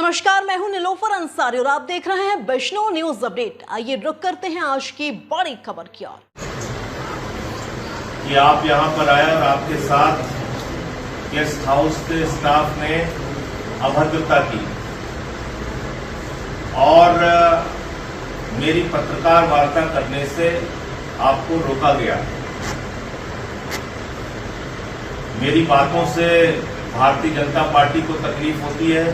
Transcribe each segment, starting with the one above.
नमस्कार, मैं हूं निलोफर अंसारी और आप देख रहे हैं वैष्णव न्यूज अपडेट। आइए रुक करते हैं आज की बड़ी खबर की ओर। कि आप यहां पर आए और आपके साथ गेस्ट हाउस के स्टाफ ने अभद्रता की और मेरी पत्रकार वार्ता करने से आपको रोका गया। मेरी बातों से भारतीय जनता पार्टी को तकलीफ होती है,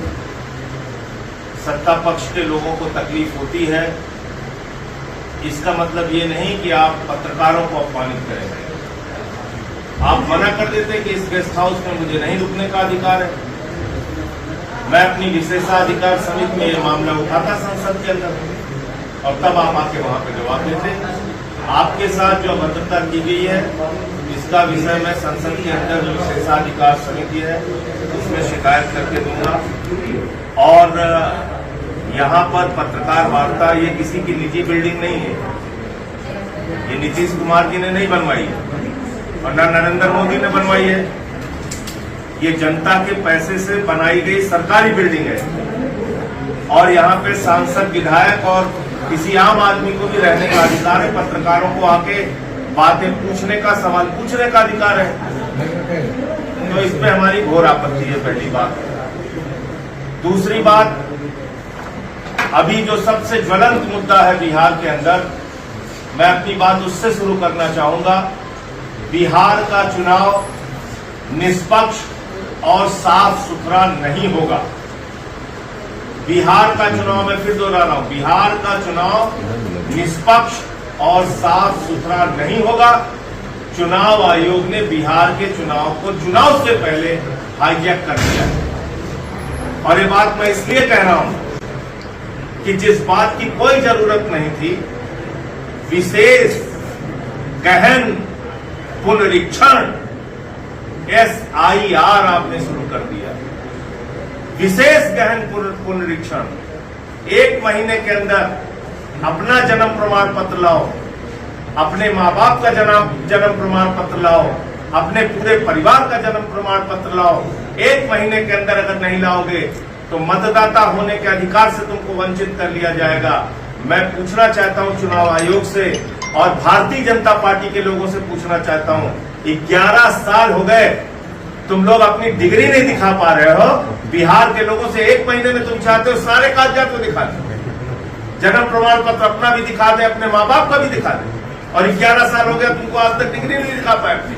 सत्ता पक्ष के लोगों को तकलीफ होती है। इसका मतलब ये नहीं कि आप पत्रकारों को अपमानित करेंगे। आप मना कर देते कि इस गेस्ट हाउस में मुझे नहीं रुकने का अधिकार है। मैं अपनी विशेषाधिकार समिति में यह मामला उठाता संसद के अंदर और तब आप आके वहां पर जवाब देते। आपके साथ जो अभद्रता की गई है इसका विषय मैं संसद के अंदर जो विशेषाधिकार समिति है उसमें शिकायत करके दूंगा। और यहाँ पर पत्रकार वार्ता ये किसी की निजी बिल्डिंग नहीं है, ये नीतीश कुमार जी ने नहीं बनवाई है और न नरेंद्र मोदी ने बनवाई है। ये जनता के पैसे से बनाई गई सरकारी बिल्डिंग है और यहाँ पे सांसद, विधायक और किसी आम आदमी को भी रहने का अधिकार है। पत्रकारों को आके बातें पूछने का, सवाल पूछने का अधिकार है। तो इस पे हमारी घोर आपत्ति है, पहली बात। दूसरी बात, अभी जो सबसे ज्वलंत मुद्दा है बिहार के अंदर, मैं अपनी बात उससे शुरू करना चाहूंगा। बिहार का चुनाव निष्पक्ष और साफ सुथरा नहीं होगा। बिहार का चुनाव, मैं फिर दोहरा रहा हूं, बिहार का चुनाव निष्पक्ष और साफ सुथरा नहीं होगा। चुनाव आयोग ने बिहार के चुनाव को चुनाव से पहले हाईजैक कर दिया है। और ये बात मैं इसलिए कह रहा हूं कि जिस बात की कोई जरूरत नहीं थी, विशेष गहन पुनरीक्षण SIR आपने शुरू कर दिया। विशेष गहन पुनरीक्षण, 1 महीने के अंदर अपना जन्म प्रमाण पत्र लाओ, अपने माँ बाप का जन्म प्रमाण पत्र लाओ, अपने पूरे परिवार का जन्म प्रमाण पत्र लाओ। 1 महीने के अंदर अगर नहीं लाओगे तो मतदाता होने के अधिकार से तुमको वंचित कर लिया जाएगा। मैं पूछना चाहता हूं चुनाव आयोग से और भारतीय जनता पार्टी के लोगों से पूछना चाहता हूं, 11 साल हो गए तुम लोग अपनी डिग्री नहीं दिखा पा रहे हो। बिहार के लोगों से 1 महीने में तुम चाहते हो सारे कागजात को दिखा दे, जन्म प्रमाण पत्र अपना भी दिखा दे, अपने माँ बाप का भी दिखा दे, और 11 साल हो गया तुमको आज तक डिग्री नहीं दिखा पाए अपनी।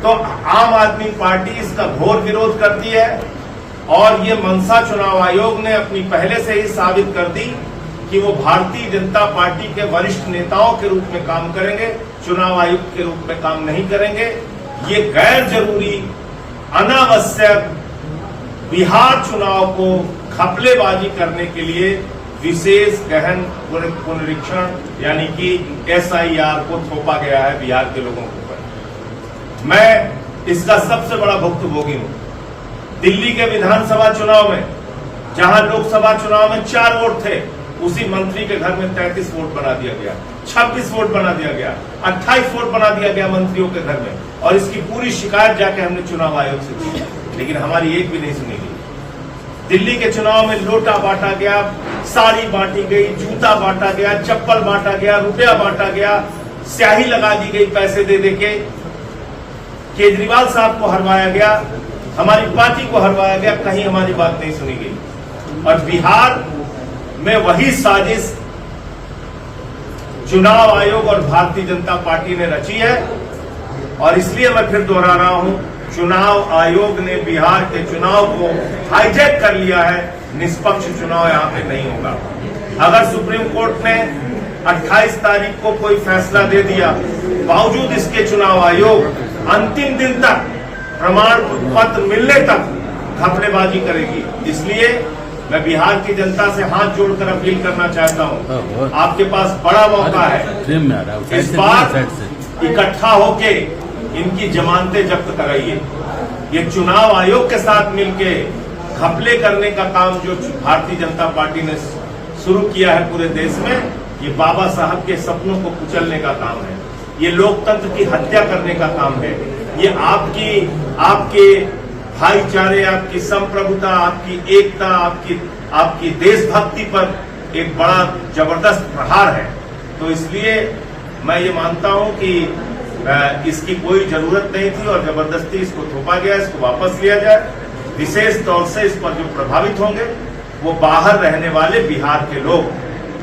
तो आम आदमी पार्टी इसका घोर विरोध करती है और ये मंशा चुनाव आयोग ने अपनी पहले से ही साबित कर दी कि वो भारतीय जनता पार्टी के वरिष्ठ नेताओं के रूप में काम करेंगे, चुनाव आयुक्त के रूप में काम नहीं करेंगे। ये गैर जरूरी, अनावश्यक बिहार चुनाव को घपलेबाजी करने के लिए विशेष गहन पुनरीक्षण यानी कि SIR को थोपा गया है बिहार के लोगों के ऊपर। मैं इसका सबसे बड़ा भुक्तभोगी हूं। दिल्ली के विधानसभा चुनाव में, जहां लोकसभा चुनाव में 4 वोट थे, उसी मंत्री के घर में 33 वोट बना दिया गया, 26 वोट बना दिया गया, 28 वोट बना दिया गया मंत्रियों के घर में। और इसकी पूरी शिकायत जाके हमने चुनाव आयोग से की, लेकिन हमारी एक भी नहीं सुनी गई। दिल्ली के चुनाव में लोटा बांटा गया, साड़ी बांटी गई, जूता बांटा गया, चप्पल बांटा गया, रुपया बांटा गया, स्याही लगा दी गई पैसे दे देके। केजरीवाल साहब को हरवाया गया, हमारी पार्टी को हरवाया गया, कहीं हमारी बात नहीं सुनी गई। और बिहार में वही साजिश चुनाव आयोग और भारतीय जनता पार्टी ने रची है। और इसलिए मैं फिर दोहरा रहा हूं, चुनाव आयोग ने बिहार के चुनाव को हाईजैक कर लिया है। निष्पक्ष चुनाव यहां पे नहीं होगा। अगर सुप्रीम कोर्ट ने 28 तारीख को कोई फैसला दे दिया, बावजूद इसके चुनाव आयोग अंतिम दिन तक, प्रमाण पत्र मिलने तक घपलेबाजी करेगी। इसलिए मैं बिहार की जनता से हाथ जोड़कर अपील करना चाहता हूं, आपके पास बड़ा मौका है, इस बार इकट्ठा होके इनकी जमानतें जब्त कराइए। ये चुनाव आयोग के साथ मिलके घपले करने का काम जो भारतीय जनता पार्टी ने शुरू किया है पूरे देश में, ये बाबा साहब के सपनों को कुचलने का काम है, ये लोकतंत्र की हत्या करने का काम है, ये आपके भाईचारे, आपकी संप्रभुता, आपकी एकता, आपकी देशभक्ति पर एक बड़ा जबरदस्त प्रहार है। तो इसलिए मैं ये मानता हूं कि इसकी कोई जरूरत नहीं थी और जबरदस्ती इसको थोपा गया, इसको वापस लिया जाए। विशेष तौर से इस पर जो प्रभावित होंगे वो बाहर रहने वाले बिहार के लोग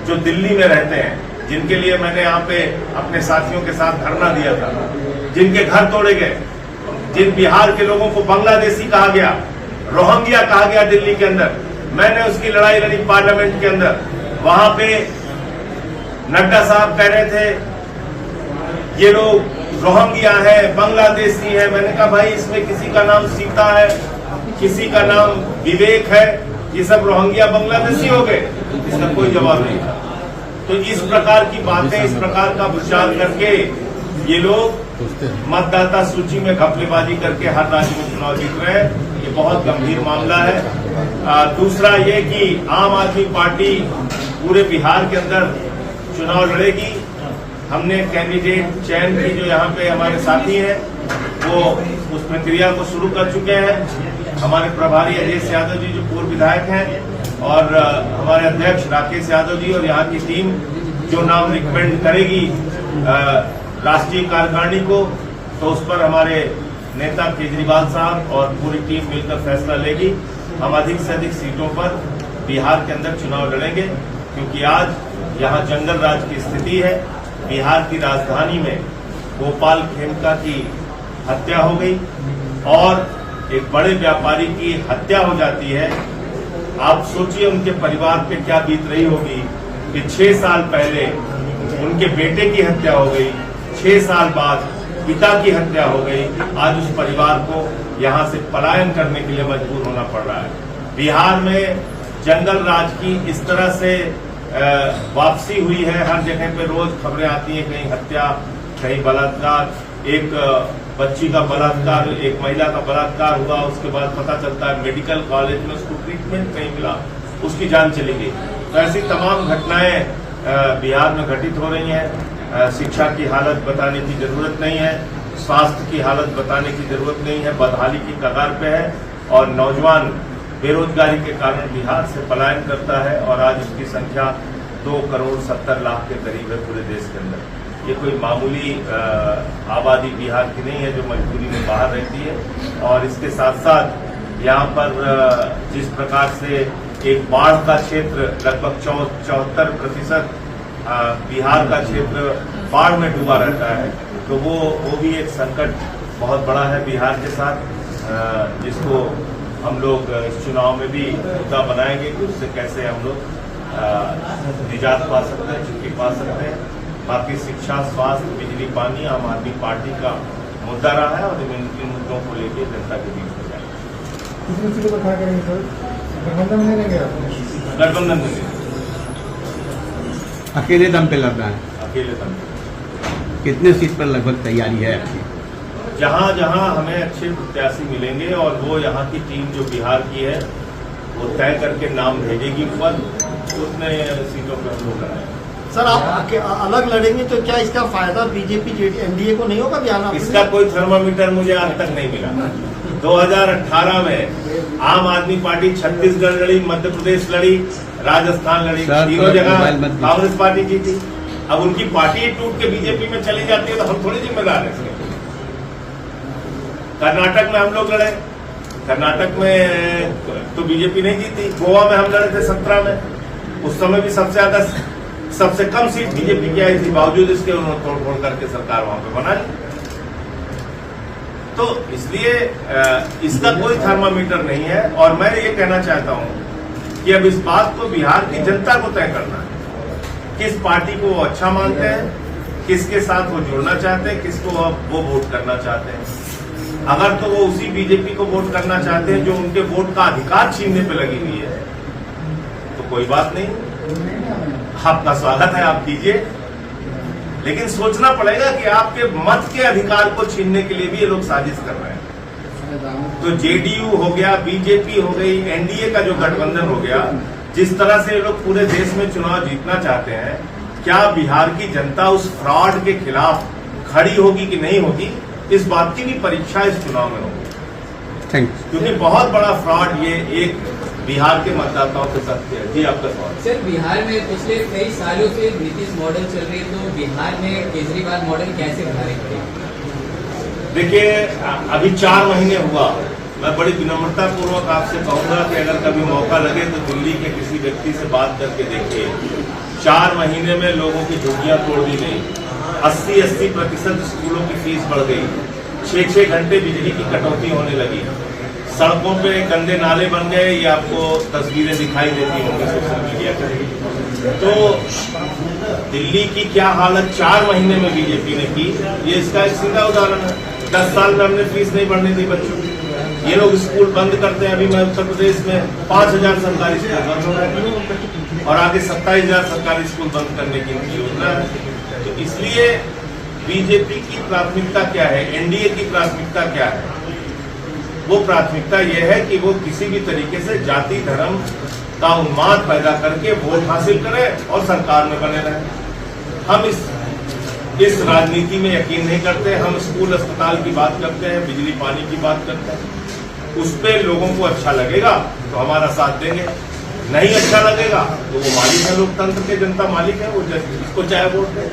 जो दिल्ली में रहते हैं, जिनके लिए मैंने यहाँ पे अपने साथियों के साथ धरना दिया था, जिनके घर तोड़े गए, जिन बिहार के लोगों को बांग्लादेशी कहा गया, रोहिंग्या कहा गया दिल्ली के अंदर, मैंने उसकी लड़ाई लड़ी पार्लियामेंट के अंदर। वहां पे नड्डा साहब कह रहे थे ये लोग रोहिंग्या है, बांग्लादेशी है। मैंने कहा भाई इसमें किसी का नाम सीता है, किसी का नाम विवेक है, ये सब रोहिंग्या बांग्लादेशी हो गए? इसका कोई जवाब नहीं था। तो इस प्रकार की बातें, इस प्रकार का विचार करके ये लोग मतदाता सूची में घपलेबाजी करके हर राज्य में चुनाव जीत रहे हैं। ये बहुत गंभीर मामला है। दूसरा ये कि आम आदमी पार्टी पूरे बिहार के अंदर चुनाव लड़ेगी। हमने कैंडिडेट चयन की, जो यहाँ पे हमारे साथी हैं वो उस प्रक्रिया को शुरू कर चुके हैं। हमारे प्रभारी अजय यादव जी जो पूर्व विधायक हैं और हमारे अध्यक्ष राकेश यादव जी और यहाँ की टीम जो नाम रिकमेंड करेगी राष्ट्रीय कार्यकारिणी को, तो उस पर हमारे नेता केजरीवाल साहब और पूरी टीम मिलकर फैसला लेगी। हम अधिक से अधिक सीटों पर बिहार के अंदर चुनाव लड़ेंगे, क्योंकि आज यहाँ जंगल राज की स्थिति है। बिहार की राजधानी में गोपाल खेमका की हत्या हो गई और एक बड़े व्यापारी की हत्या हो जाती है। आप सोचिए उनके परिवार पे क्या बीत रही होगी कि 6 साल पहले उनके बेटे की हत्या हो गई, 6 साल बाद पिता की हत्या हो गई। आज उस परिवार को यहाँ से पलायन करने के लिए मजबूर होना पड़ रहा है। बिहार में जंगल राज की इस तरह से वापसी हुई है। हर जगह पे रोज खबरें आती हैं, कहीं हत्या, कहीं बलात्कार, एक बच्ची का बलात्कार, एक महिला का बलात्कार हुआ, उसके बाद पता चलता है मेडिकल कॉलेज में उसको ट्रीटमेंट नहीं मिला, उसकी जान चली गई। तो ऐसी तमाम घटनाएं बिहार में घटित हो रही हैं। शिक्षा की हालत बताने की जरूरत नहीं है, स्वास्थ्य की हालत बताने की जरूरत नहीं है, बदहाली की कगार पे है और नौजवान बेरोजगारी के कारण बिहार से पलायन करता है और आज उसकी संख्या 2,70,00,000 के करीब है पूरे देश के अंदर। ये कोई मामूली आबादी बिहार की नहीं है जो मजबूरी में बाहर रहती है। और इसके साथ साथ यहाँ पर जिस प्रकार से एक बाढ़ का क्षेत्र लगभग 74% बिहार का क्षेत्र बाढ़ में डूबा रहता है, तो वो भी एक संकट बहुत बड़ा है बिहार के साथ, जिसको हम लोग इस चुनाव में भी मुद्दा बनाएंगे कि उससे कैसे हम लोग निजात पा सकते हैं, छुट्टी पा सकते हैं। बाकी शिक्षा, स्वास्थ्य, बिजली, पानी आम आदमी पार्टी का मुद्दा रहा है और इन मुद्दों को लेकर जनता के बीच में जाएंगे। गठबंधन में अकेले दम पे लड़ना है। अकेले दम पे कितने सीट पर लगभग तैयारी है आपकी? जहां जहां हमें अच्छे प्रत्याशी मिलेंगे और वो यहाँ की टीम जो बिहार की है वो तय करके नाम भेजेगी ऊपर, उतने सीटों पर हम लोग लड़ाएंगे। सर आप अलग लड़ेंगे तो क्या इसका फायदा बीजेपी एनडीए को नहीं होगा बिहार में? इसका कोई थर्मामीटर मुझे आज तक नहीं मिला। 2018 में आम आदमी पार्टी छत्तीसगढ़ लड़ी, मध्य प्रदेश लड़ी, राजस्थान लड़ी, तीनों जगह कांग्रेस पार्टी जीती। अब उनकी पार्टी टूट के बीजेपी में चली जाती है तो हम थोड़ी जिम्मेदार हैं इसके। कर्नाटक में हम लोग लड़े, कर्नाटक में तो बीजेपी नहीं जीती। गोवा में हम लड़े थे 17 में, उस समय भी सबसे कम सीट बीजेपी की आई थी, बावजूद इसके उन्होंने तोड़ करके सरकार वहां पे बना ली। तो इसलिए इसका कोई थर्मामीटर नहीं है। और मैं ये कहना चाहता हूं कि अब इस बात को बिहार की जनता को तय करना है, किस पार्टी को वो अच्छा मानते हैं, किसके साथ वो जुड़ना चाहते हैं, किसको वो वोट करना चाहते हैं। अगर तो वो उसी बीजेपी को वोट करना चाहते हैं जो उनके वोट का अधिकार छीनने पे लगी हुई है, तो कोई बात नहीं, आपका स्वागत है, आप कीजिए। लेकिन सोचना पड़ेगा कि आपके मत के अधिकार को छीनने के लिए भी ये लोग साजिश कर रहे हैं। तो जेडीयू हो गया, बीजेपी हो गई, एनडीए का जो गठबंधन हो गया, जिस तरह से ये लोग पूरे देश में चुनाव जीतना चाहते हैं, क्या बिहार की जनता उस फ्रॉड के खिलाफ खड़ी होगी कि नहीं होगी, इस बात की भी परीक्षा इस चुनाव में होगी। Thank you. क्योंकि बहुत बड़ा फ्रॉड ये एक बिहार के मतदाताओं के साथ किया। जी आपका सवाल। सर, बिहार में पिछले कई सालों से नीतीश मॉडल चल रही है, तो बिहार में केजरीवाल मॉडल कैसे भारी पड़ेगा? देखिए, अभी 4 महीने हुआ। मैं बड़ी विनम्रता पूर्वक आपसे कहूंगा कि अगर कभी मौका लगे तो दिल्ली के किसी व्यक्ति से बात करके देखिए। 4 महीने में लोगों की झुग्गियां तोड़ दी गई, 80% स्कूलों की फीस बढ़ गई, 6 घंटे बिजली की कटौती होने लगी, सड़कों पे गंदे नाले बन गए। ये आपको तस्वीरें दिखाई देती होंगी सोशल मीडिया पर। तो दिल्ली की क्या हालत 4 महीने में बीजेपी ने की, ये इसका एक सीधा उदाहरण है। 10 साल में हमने फीस नहीं बढ़ने दी बच्चों की। ये लोग स्कूल बंद करते हैं। अभी मैं उत्तर प्रदेश में 5000 सरकारी स्कूल बंद हो रहे हैं और आगे 27,000 सरकारी स्कूल बंद करने की इनकी योजना है। तो इसलिए बीजेपी की प्राथमिकता क्या है, एनडीए की प्राथमिकता क्या है? वो प्राथमिकता ये है कि वो किसी भी तरीके से जाति धर्म का उन्माद पैदा करके वोट हासिल करें और सरकार में बने रहें। हम इस राजनीति में यकीन नहीं करते। हम स्कूल अस्पताल की बात करते हैं, बिजली पानी की बात करते हैं। उस पे लोगों को अच्छा लगेगा तो हमारा साथ देंगे, नहीं अच्छा लगेगा तो वो मालिक है, लोकतंत्र के जनता मालिक है, वो जिसको चाहे वोट दे।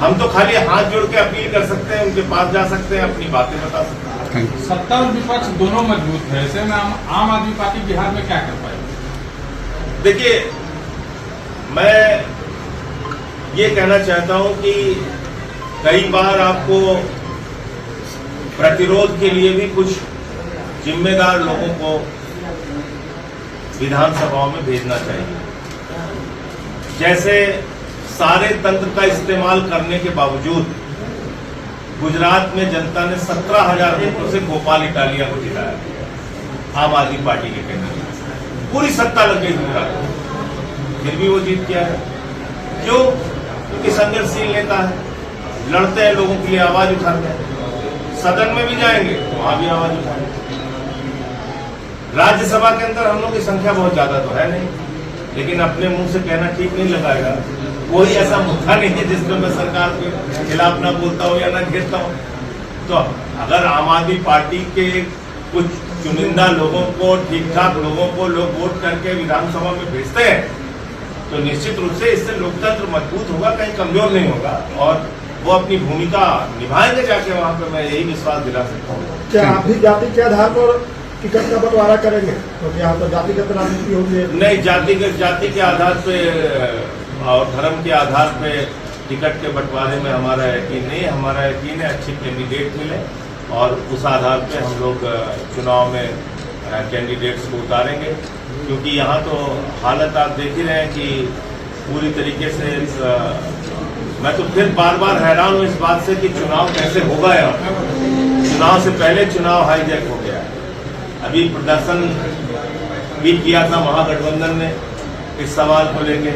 हम तो खाली हाथ जोड़ के अपील कर सकते हैं, उनके पास जा सकते हैं, अपनी बातें बता सकते हैं। सत्ता और विपक्ष दोनों मजबूत है, ऐसे में आम आदमी पार्टी बिहार में क्या कर पाएगी? देखिए, मैं ये कहना चाहता हूं कि कई बार आपको प्रतिरोध के लिए भी कुछ जिम्मेदार लोगों को विधानसभाओं में भेजना चाहिए। जैसे सारे तंत्र का इस्तेमाल करने के बावजूद गुजरात में जनता ने 17,000 वोटों से गोपाल इटालिया को जिताया, आम आदमी पार्टी के कैंडिडेट। पूरी सत्ता लग गई गुजरात में, फिर भी वो जीत गया है। क्यों? क्योंकि संघर्षशील नेता है, लड़ते हैं लोगों के लिए, आवाज उठाते हैं। सदन में भी जाएंगे तो वहां भी आवाज उठाएंगे। राज्यसभा के अंदर हम लोग की संख्या बहुत ज्यादा तो है नहीं, लेकिन अपने मुंह से कहना ठीक नहीं लगाएगा। कोई ऐसा मुद्दा नहीं है जिसमें मैं सरकार के खिलाफ ना बोलता हूं या ना घेरता हूं। तो अगर आम आदमी पार्टी के कुछ चुनिंदा लोगों को, ठीक ठाक लोगों को लोग वोट करके विधानसभा में भेजते हैं तो निश्चित रूप से इससे लोकतंत्र मजबूत होगा, कहीं कमजोर नहीं होगा और वो अपनी भूमिका निभाएंगे जाके वहां पे। मैं यही विश्वास दिला सकता हूँ। क्या आप भी जाति के आधार पर टिकट का बंटवारा करेंगे? क्योंकि यहाँ तो जातिगत राजनीति होगी। नहीं, जाति के आधार पे और धर्म के आधार पे टिकट के बंटवारे में हमारा यकीन नहीं है। हमारा यकीन है अच्छे कैंडिडेट मिले और उस आधार पे हम लोग चुनाव में कैंडिडेट्स को उतारेंगे। क्योंकि यहाँ तो हालत आप देख ही रहे हैं कि पूरी तरीके से मैं तो फिर बार बार हैरान हूँ इस बात से कि चुनाव कैसे होगा। यहाँ चुनाव से पहले चुनाव हाईजैक हो गया। अभी प्रदर्शन भी किया था महागठबंधन ने इस सवाल को लेके,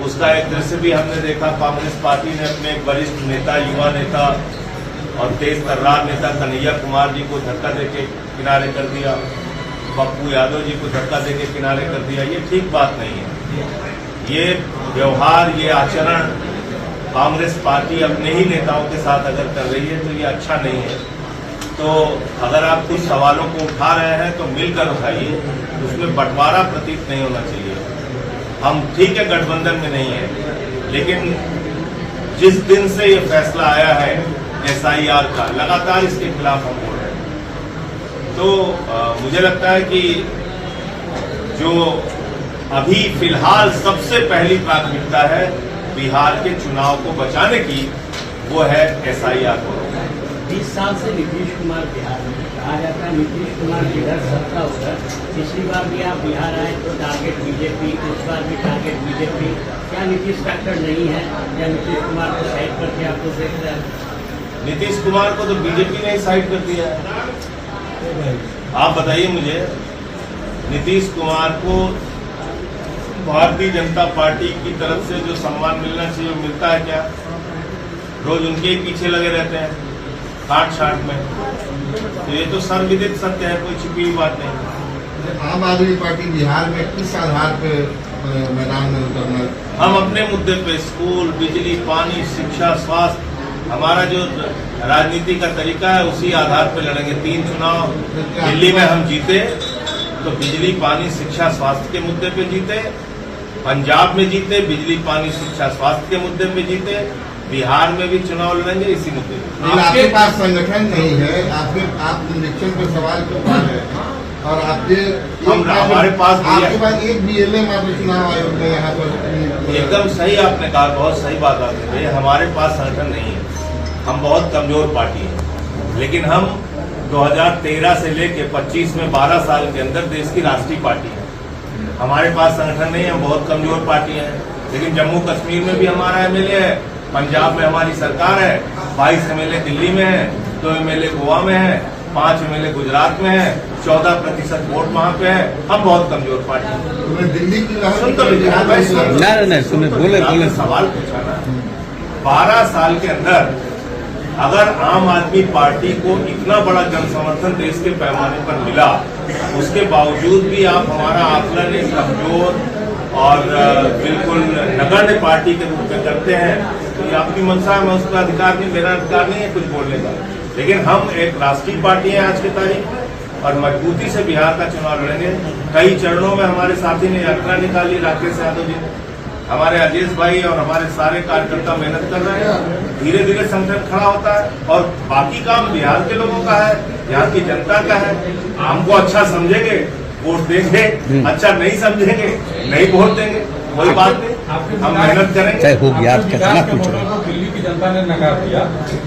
उसका एक दृश्य भी हमने देखा। कांग्रेस पार्टी ने अपने वरिष्ठ नेता, युवा नेता और तेज तर्रार नेता कन्हैया कुमार जी को धक्का देके किनारे कर दिया, पप्पू यादव जी को धक्का देके किनारे कर दिया। ये ठीक बात नहीं है। ये व्यवहार, ये आचरण कांग्रेस पार्टी अपने ही नेताओं के साथ अगर कर रही है तो ये अच्छा नहीं है। तो अगर आप कुछ सवालों को उठा रहे हैं तो मिलकर उठाइए, उसमें बंटवारा प्रतीत नहीं होना चाहिए। हम ठीक है गठबंधन में नहीं है, लेकिन जिस दिन से ये फैसला आया है SIR का, लगातार इसके खिलाफ हम बोल रहे हैं। तो मुझे लगता है कि जो अभी फिलहाल सबसे पहली प्राथमिकता है बिहार के चुनाव को बचाने की, वो है SIR को। 20 साल से नीतीश कुमार बिहार में, कहा जाता है नीतीश कुमार जिधर सत्ता उधर। पिछली बार भी आप बिहार आए तो टारगेट बीजेपी, इस बार भी टारगेट बीजेपी। क्या नीतीश फैक्टर नहीं है या नीतीश कुमार को साइड करके आप लोग देख रहे हैं? नीतीश कुमार को तो बीजेपी ने ही साइड कर दिया है। आप बताइए मुझे, नीतीश कुमार को भारतीय जनता पार्टी की तरफ से जो सम्मान मिलना चाहिए वो मिलता है क्या? रोज उनके ही पीछे लगे रहते हैं काट छाट में। तो ये तो सर्वविदित सत्य है, कोई छिपी हुई बात नहीं। आम आदमी पार्टी बिहार में किस आधार पे मैदान में उतरना? हम अपने मुद्दे पे स्कूल, बिजली, पानी, शिक्षा, स्वास्थ्य हमारा जो राजनीति का तरीका है उसी आधार पर लड़ेंगे। 3 चुनाव दिल्ली में हम जीते तो बिजली, पानी, शिक्षा, स्वास्थ्य के मुद्दे पे जीते। पंजाब में जीते, बिजली, पानी, शिक्षा, स्वास्थ्य के मुद्दे पे जीते। बिहार में भी चुनाव लड़ेंगे इसी मुद्दे पे। लेकिन आपके पास संगठन नहीं है, आप इलेक्शन पे सवाल क्यों उठा रहे हैं? और हमारे पास आपके पास एक BLA मात्र चुनाव आयोग ने यहाँ पर एकदम सही आपने कहा, बहुत सही बात आपने कही। हमारे पास संगठन नहीं है, हम बहुत कमजोर पार्टी हैं। लेकिन हम 2013 से लेके 25 में 12 साल के अंदर देश की राष्ट्रीय पार्टी है। हमारे पास संगठन नहीं है, हम बहुत कमजोर पार्टी है। लेकिन जम्मू कश्मीर में भी हमारा MLA है, पंजाब में हमारी सरकार है, 22 MLA दिल्ली में है, 2 MLA गोवा में है, 5 MLA गुजरात में है, 14% वोट वहाँ पे है। हम बहुत कमजोर पार्टी है। दिल्ली की सुन तो नहीं सुने, बोले सवाल पूछा ना। 12 साल के अंदर अगर आम आदमी पार्टी को इतना बड़ा जनसमर्थन देश के पैमाने पर मिला, उसके बावजूद भी आप हमारा आकलन एक कमजोर और बिल्कुल नगण्य पार्टी के रूप में करते हैं, तो ये आपकी मंशा है। मैं उसका अधिकार नहीं, मेरा अधिकार नहीं है कुछ बोलने का। लेकिन हम एक राष्ट्रीय पार्टी है आज की तारीख में और मजबूती से बिहार का चुनाव लड़ेंगे। कई चरणों में हमारे साथी ने यात्रा निकाली, राकेश यादव जी, हमारे अजीज भाई और हमारे सारे कार्यकर्ता मेहनत कर रहे हैं। धीरे धीरे संगठन खड़ा होता है और बाकी काम बिहार के लोगों का है, बिहार की जनता का है। हमको अच्छा समझेंगे वोट देंगे, अच्छा नहीं समझेंगे नहीं वोट देंगे, कोई बात नहीं, हम मेहनत करेंगे। दिल्ली की जनता ने नकार दिया,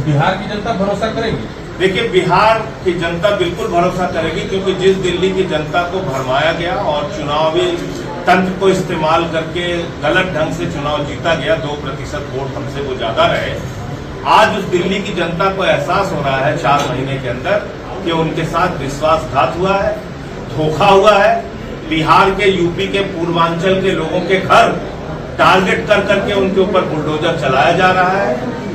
बिहार की जनता भरोसा करेगी? देखिए, बिहार की जनता बिल्कुल भरोसा करेगी, क्योंकि जिस दिल्ली की जनता को भरमाया गया और चुनावी तंत्र को इस्तेमाल करके गलत ढंग से चुनाव जीता गया, 2% वोट हमसे वो ज्यादा रहे। आज उस दिल्ली की जनता को एहसास हो रहा है 4 महीने के अंदर कि उनके साथ विश्वासघात हुआ है, धोखा हुआ है। बिहार के, यूपी के, पूर्वांचल के लोगों के घर टारगेट कर करके उनके ऊपर बुलडोजर चलाया जा रहा है,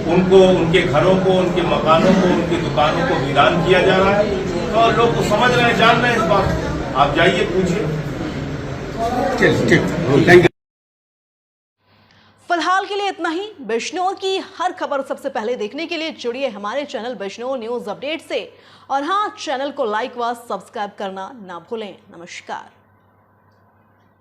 उनको, उनके घरों को, उनके मकानों को, उनकी दुकानों को वीरान किया जा रहा है। तो लोग तो समझ रहे हैं, जान रहे हैं इस बात। आप जाइए, पूछिए। फिलहाल के लिए इतना ही। बिजनौर की हर खबर सबसे पहले देखने के लिए जुड़िए हमारे चैनल बिजनौर न्यूज अपडेट से। और हाँ, चैनल को लाइक व सब्सक्राइब करना ना भूलें। नमस्कार।